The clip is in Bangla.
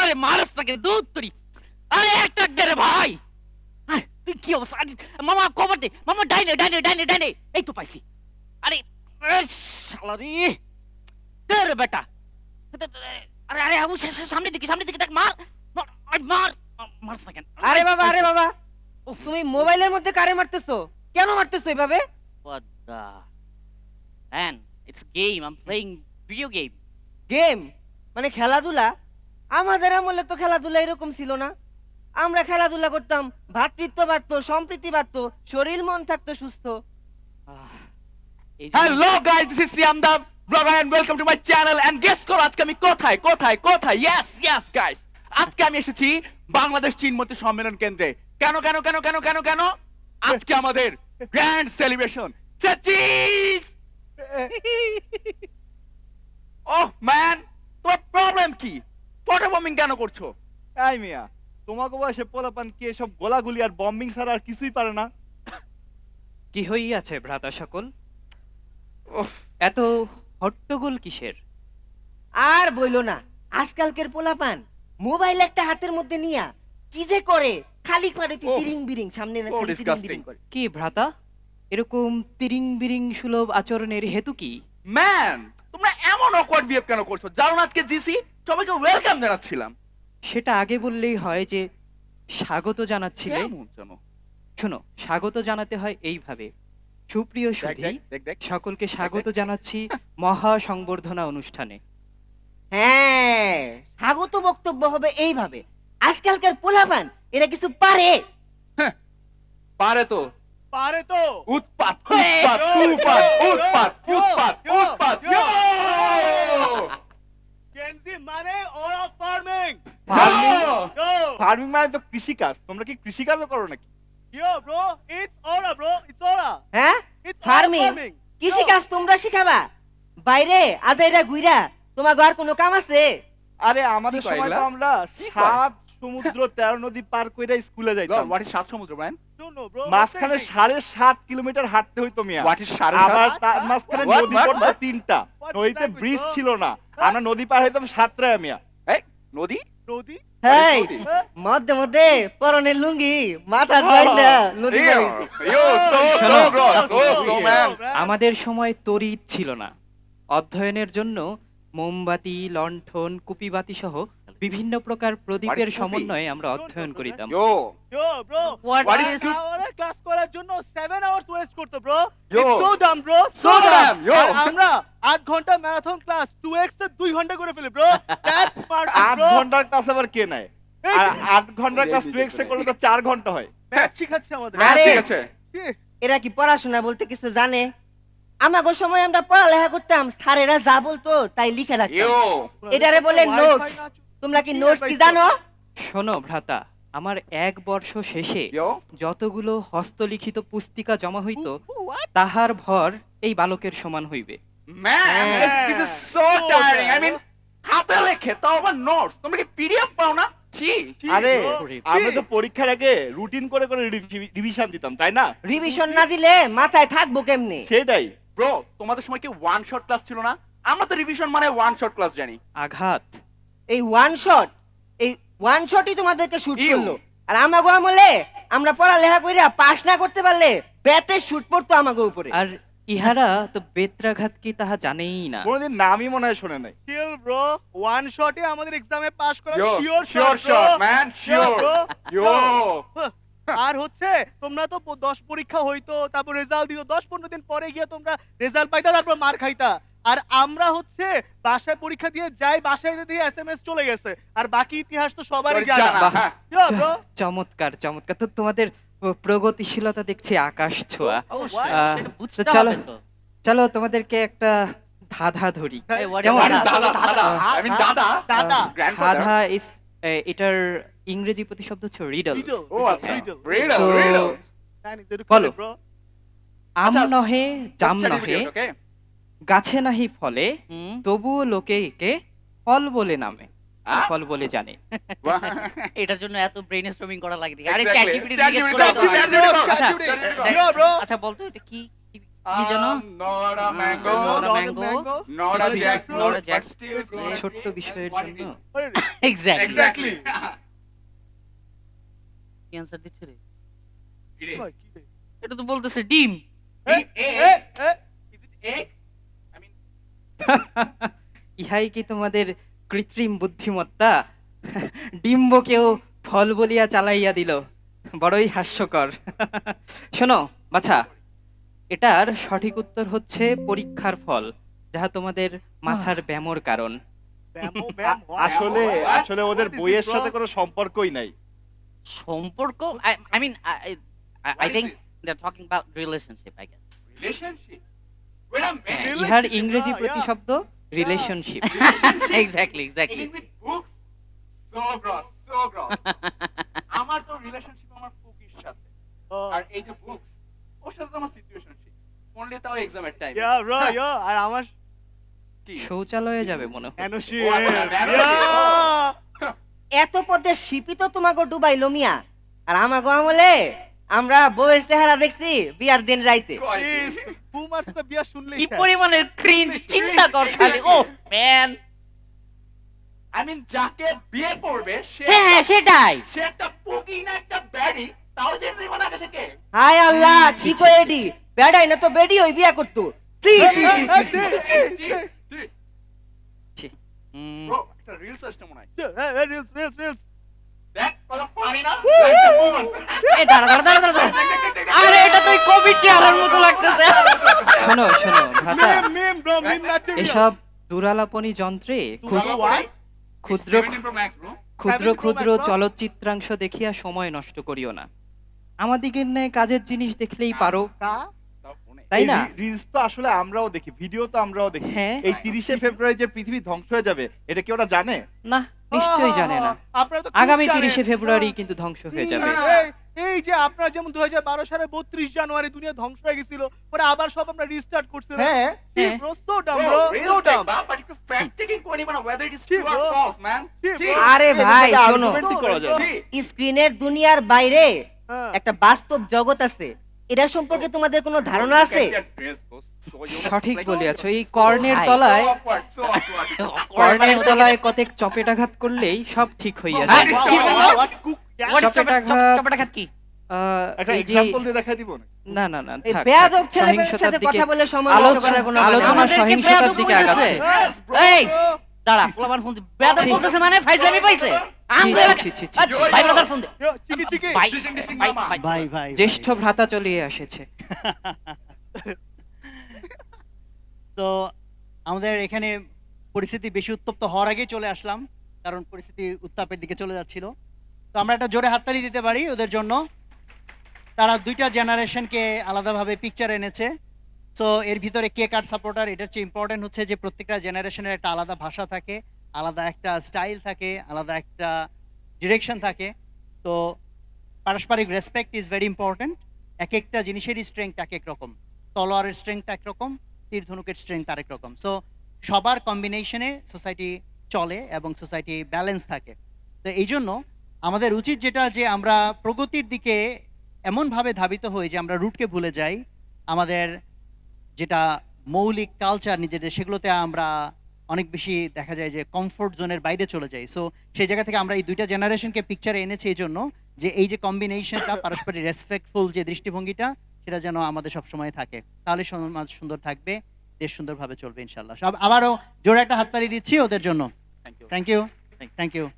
আরে মারস নাকি দুধ তুই আরে এক টাক দে রে ভাই তুই কি অবস্থা মামা কভার দে মামা ডাইনে ডাইনে ডাইনে ডাইনে এই তো পাইছি আরে শালা রে দে রে বেটা আরে আরে আবু সামনে দিকে দেখ মার মার মারস না কেন আরে বাবা তুমি মোবাইলের মধ্যে কারে মারতেছো? কেন মারতেছো এভাবে? What the man? It's a game. I'm playing video game. Game মানে খেলাধুলা? আমাদের আমলে তো খেলাধুলা এরকম ছিল না। আমরা খেলাধুলা করতাম, ভ্রাতৃত্ব বাড়তো, সম্প্রীতি বাড়তো, শরীর মন থাকতো সুস্থ। Hello guys, this is Siam the vlogger and welcome to my channel. And guess করো আজকে আমি কোথায়? Yes guys. আজকে আমি এসেছি বাংলাদেশ চীন মৈত্রী সম্মেলন কেন্দ্রে। কেন? আজকে আমাদের গ্র্যান্ড সেলিব্রেশন। চাচিস! ওহ ম্যান, তোমার প্রবলেম কি? ফটো বম্বিং কেন করছো? এই মিয়া, তোমাকে বয়সে পোলাপান কি এসব গোলাগুলি আর বম্বিং ছাড়া আর কিছুই পারে না? কি হইয়াছে ভ্রাতা সকল? ওহ, এত হট্টগোল কিসের? আর বইলো না, আজকালকের পোলাপান মোবাইল একটা হাতের মধ্যে নিয়া কি যে করে, খালি করে তিরিং বিরিং সামনে না, খালি তিরিং বিরিং করে। কি ভ্রাতা, এরকম তিরিং বিরিং সুলভ আচরণের হেতু কি? ম্যান, তোমরা এমন অকওয়ার্ড বিহেভ কেন করছো? জানো না আজকে জিসি সবাইকে ওয়েলকাম জানাচ্ছিলাম। সেটা আগে বললেই হয় যে স্বাগত জানাচ্ছিলে। কেমন জানো? শোনো, স্বাগত জানাতে হয় এইভাবে। সুপ্রিয় সুধী, দেখ। সকলকে স্বাগত জানাচ্ছি মহা সংবর্ধনা অনুষ্ঠানে। হ্যাঁ, স্বাগত বক্তব্য হবে এইভাবে। আজকালকার পোলাপান এরা কিছু পারে? পারে তো উৎপাত। কেনজি মানে ওরা ফার্মিং। ফার্মিং ফার্মিং মানে তো কৃষিকাজ। তোমরা কি কৃষিকাজও করো নাকি? হ্যাঁ, ফার্মিং কৃষি কাজ তোমরা শিখাবা? বাইরে আজাইরা গুইরা তোমার ঘর কোনো কাম আছে? আরে আমাদের কি কয় সময় তো এগুলা? আমরা কি কয়? 7 সমুদ্র 13 নদী পার কইরা স্কুলে যাইতাম। হোয়াট ইজ সাত সমুদ্র ম্যান? মাঝখানে 7.5 কিলোমিটার হাঁটতে হইতো মিয়া। হোয়াট ইজ সাড়ে আবার সাত? তার মাঝখানে What? নদী What? পড়তো 3টা। নদীতে ব্রিজ ছিল না, আমরা নদী পার হইতাম 7টায় মিয়া। এই নদী হেই, নদী? মধ্যে মধ্যে পরনের লুঙ্গি মাথার বাইন্দা নদী Yo, পাড়ে। yo, so gross, so man. আমাদের সময় তড়িৎ ছিল না। অধ্যয়নের জন্য মোমবাতি, লণ্ঠন, কুপিবাতি সহ বিভিন্ন প্রকার প্রদীপের What is সমন্বয়ে আমরা অধ্যয়ন করিতাম। Yo, What is is class করার জন্য 7 আওয়ার্স ওয়েস্ট করতে bro. Yo. It's so dumb bro, So dumb, yo. আর আমরা 8 ঘন্টা ম্যারাথন ক্লাস 2x এ 2 ঘন্টা করে ফেলি ব্রো। That's smart bro. 8 ঘন্টার ক্লাস আবার কে নেয়? আর 8 ঘন্টার ক্লাস 2x এ করলে তো 4 ঘন্টা হয়। ম্যাথ শিখাচ্ছে আমাদের। ম্যাথ আরে, ঠিক আছে। এরা কি পড়াশোনা বলতে কিছু জানে? আমাগো সময় আমরা পড়ালেখা করতাম, স্যারেরা যা বলতো তাই লিখে রাখতাম। Yo, এটারে বলে নোটস। তোমরা কি নোটস কি জানো? শোনো ভ্রাতা, আমার 1 বর্ষ শেষে yo. যতগুলো হস্তলিখিত পুস্তিকা জমা হইত তাহার ভর এই বালকের সমান হইবে। Man, this is so tiring. I mean, হাতে লেখে তাও আবার নোটস। তোমরা কি পিডিএফ পাও না? ছি। আরে ওরে আমরা তো পরীক্ষার আগে রুটিন করে রিভিশন দিতাম, তাই না? রিভিশন না দিলে মাথায় থাকবো কেমনে? সেটাই। ব্রো, তোমাদের সময় কি ওয়ান শট ক্লাস ছিল না? আমরা তো রিভিশন মানে ওয়ান শট ক্লাস জানি। আঘাত। এই ওয়ান শটই তোমাদেরকে শুট ইউ। করলো। আর আমাগো আমলে আমরা পড়ালেখা কইরা পাস না করতে পারলে বেতে শুট পড়তো আমাগো উপরে। আর ইহারা তো বেত্রাঘাত কি তাহা জানেই না। কোনদিন নামই মনে হয় শোনে নাই। চিল ব্রো, ওয়ান শটে আমাদের এক্সামে পাস করা Yo, sure sure shot, man, sure. Yo. আর হচ্ছে তোমরা তো 10 পরীক্ষা হইতো, তারপর রেজাল্ট দিত, 10-15 দিন পরে গিয়ে তোমরা রেজাল্ট পাইতা, তারপর মার খাইতা। আর আমরা হচ্ছে বাসায় পরীক্ষা দিয়ে যাই, বাসায় দিয়ে এসএমএস চলে গেছে, আর বাকি ইতিহাস তো সবারই জানা। জানা, হ্যাঁ। Yo, bro. চমৎকার চমৎকার, তো তোমাদের প্রগতিশীলতা দেখছি আকাশ ছোঁয়া। অবশ্যই আহ, সেটা তো বুঝতে চলো হবে তো চলো তোমাদেরকে একটা ধাঁধা ধরি। এই what is কেমন? What is that? দাদা? I mean দাদা? দাদা। Grandfather? ধাঁধা ইস এটার ইংরেজি প্রতিশব্দ হচ্ছে রিডল। Riddle, ও আচ্ছা। riddle, Riddle, So, riddle. জানিস, একটু বলো। bro. আম আচ্ছা, নহে জাম Just study নহে, videos, okay? গাছে নাহি ফলে, হুম তবুও লোকে একে ফল বলে নামে, আহ? ফল বলে জানে। এটার জন্য এত ব্রেইনস্টর্মিং করা লাগে নাকি? আরে Exactly. চ্যাট জিপিটি ChatGPT জিজ্ঞেস করে দাও, দাও। ChatGPT দাও, আচ্ছা, ChatGPT দাও। Yo, bro. আচ্ছা বলতো এটা কি কি যেন? Not a mango, Not a Not a mango, mango, not a jackfruit, not a but jack- still growing. ছোট্ট বিষয়ের What it জন্য is. আরে, এক্স্যাক্টলি Exactly. কি অ্যান্সার দিচ্ছে রে? It is. ভাই, কি রে? এটা তো বলতেছে ডিম। এ, Egg? A, A, Is it egg? I mean, ইহাই কি তোমাদের কৃত্রিম বুদ্ধিমত্তা? ডিম্বকেও ফল বলিয়া চালাইয়া দিল, বড়ই হাস্যকর। শোনো বাছা, এটার সঠিক উত্তর হচ্ছে পরীক্ষার ফল, যাহা তোমাদের মাথার ব্যামোর কারণ। ব্যামো, ব্যামো, আসলে What? আসলে ওদের What is বইয়ের this, সাথে bro? কোনো সম্পর্কই নাই। সম্পর্ক? I mean, I What is think this? they're talking about relationship, I guess. relationship. Wait a minute. Really? ইহার ইংরেজি Yeah, প্রতিশব্দ relationship. Exactly, exactly. Even with books? So gross, so gross. আমার তো রিলেশনশিপ আমার কুকির সাথে। আর এই যে বুকস, ওর সাথে তো আমার সিচুয়েশনশিপ। অনলি তাও এক্সামের টাইম। Yeah, bro, yeah, আর আমার কি? শৌচালয়ে যাবে মনে হয়। এনওসি, ও, আচ্ছা, এনওসি, yeah. এত পথে শিপি তো তোমাকে ডুবাইলো মিয়া, আর আমাকে আমলে আমরা বউয়ের চেহারা দেখছি বিয়ার দিন রাইতে। কয় কি? Please, boomers-রা বিয়া শুনলেই কি শেষ। পরিমাণের ক্রিঞ্জ চিন্তা কর খালি। ও ম্যান, I mean, যাকে বিয়ে করবে সে হ্যাঁ সেটাই। সে একটা পুকি না একটা ব্যাডি, তাও জেনে নিব না আগে থেকে। হায় আল্লাহ, কি কয়েডি বেড়াই না তো বেডি ওই বিয়া করতো। ছি, ছি, ছি, ছি, ছি। Bro, একটা রিল সিস্টেম মনে হয়। Reels. দেখ কত ফানি না? Like the moment. এই দাঁড়া দাঁড়া দাঁড়া দাঁড়া দাঁড়া। আরে এটা তো কবি চেহারার মতো লাগতেছে। শোনো শোনো ভ্রাতা, Meme, bro, meme material. এসব দুরালাপনী যন্ত্রে ক্ষুদ্র 17 Pro Max, bro. ক্ষুদ্র 17 Pro ক্ষুদ্র Max, bro? চলচ্চিত্রাংশ দেখিয়া সময় নষ্ট করিও না। আমাদিগের ন্যায় কাজের জিনিস দেখলেই পারো, কা? তাও ফোনে। তাই না? রিলস তো আসলে আমরাও দেখি, ভিডিও তো আমরাও দেখি। হ্যাঁ। এই 30শে ফেব্রুয়ারি যে পৃথিবী ধ্বংস হয়ে যাবে, এটা কি ওরা জানে? না, নিশ্চয়ই জানে না। আপনারা তো খুব আগামী জানেন। 30শে ফেব্রুয়ারি কিন্তু ধ্বংস হয়ে যাবে। এই যে আপনারা যেমন 2012 সালে 32 জানুয়ারি দুনিয়া ধ্বংস হয়ে গেছিল, পরে আবার সব আমরা রিস্টার্ট করছিলাম। হ্যাঁ। হ্যাঁ। Bro, so dumb, Bro, bro. real So thing, dumb. but you fact checking করে নিবা না whether it is See, true or bro. false, man. See, See, bro. আরে ভাই এটাকে শোনো, argument-ই করা যায় না। see. স্ক্রিনের দুনিয়ার বাইরে হ্যাঁ। একটা বাস্তব জগৎ আছে, এটা সম্পর্কে তোমাদের কোনো ধারণা আছে? Look at that dress, bro. So you- সঠিক like- বলিয়াছ, এই কর্ণের ভাই, তলায় So awkward, so awkward. কর্ণের তলায় কতেক চপেটাঘাত করলেই সব ঠিক হইয়া হ্যাঁ, যায়। কি বলবো? What cook? Yeah. What is চপেটাঘাত- চপেটাঘাত কি? একটা এই যে এক্সাম্পল দিয়ে দেখাই দিব না? না না না, এই থাক, বেয়াদব থাক, ছেলেমেয়ের সহিংসতার সাথে দিকে কথা বলে সময় নষ্ট আলোচনা- করার কোনো আলোচনা মানে নেই। আমাদেরকে সহিংসতার বেয়াদব দিকে বলতেছে। আগাচ্ছে। Yes, bro. এই দাঁড়া, পোলাপান ফোন বেয়াদব ছি। বলতেছে মানে ফাইজলামি পাইছে। আমগো ছি, এলাকা- ছি, ছি, ছি, আচ্ছা, ছি। ভাই ব্রাদার ফোন দে। Yo, চিকি চিকি। ভাই, Listen, listen, ভাই, মামা। ভাই। ভাই জ্যেষ্ঠ ভ্রাতা চলিয়ে এসেছে। তো আমাদের এখানে পরিস্থিতি বেশি উত্তপ্ত হওয়ার আগেই চলে আসলাম, কারণ পরিস্থিতি উত্তাপের দিকে চলে যাচ্ছিল। তো আমরা একটা জোরে হাততালি দিতে পারি ওদের জন্য। তারা দুইটা জেনারেশনকে আলাদাভাবে পিকচার এনেছে। সো এর ভিতরে কে কার সাপোর্টার, এটার চেয়ে ইম্পর্টেন্ট হচ্ছে যে প্রত্যেকটা জেনারেশনের একটা আলাদা ভাষা থাকে, আলাদা একটা স্টাইল থাকে, আলাদা একটা ডিরেকশন থাকে। তো পারস্পরিক রেসপেক্ট ইজ ভেরি ইম্পর্টেন্ট। এক একটা জিনিসেরই স্ট্রেংথ এক এক রকম, তলোয়ারের স্ট্রেংথ একরকম, তীর ধনুকের স্ট্রেংথ আরেক রকম। সো সবার কম্বিনেশনে সোসাইটি চলে এবং সোসাইটি ব্যালেন্স থাকে। তো এই জন্য আমাদের উচিত যেটা, যে আমরা প্রগতির দিকে এমনভাবে ধাবিত হই যে আমরা রুটকে ভুলে যাই, আমাদের যেটা মৌলিক কালচার নিজেদের, সেগুলোতে আমরা অনেক বেশি দেখা যায় যে কমফোর্ট জোনের বাইরে চলে যাই। সো সেই জায়গা থেকে আমরা এই দুইটা জেনারেশনকে পিকচারে এনেছি এই জন্য যে এই যে কম্বিনেশনটা, পারস্পরিক রেসপেক্টফুল যে দৃষ্টিভঙ্গিটা, সেটা যেন আমাদের সবসময় থাকে। তাহলে সমাজ সুন্দর থাকবে, দেশ সুন্দরভাবে চলবে ইনশাল্লাহ। সব আবারও জোরে একটা হাততালি দিচ্ছি ওদের জন্য। Thank you. Thank you, thank you.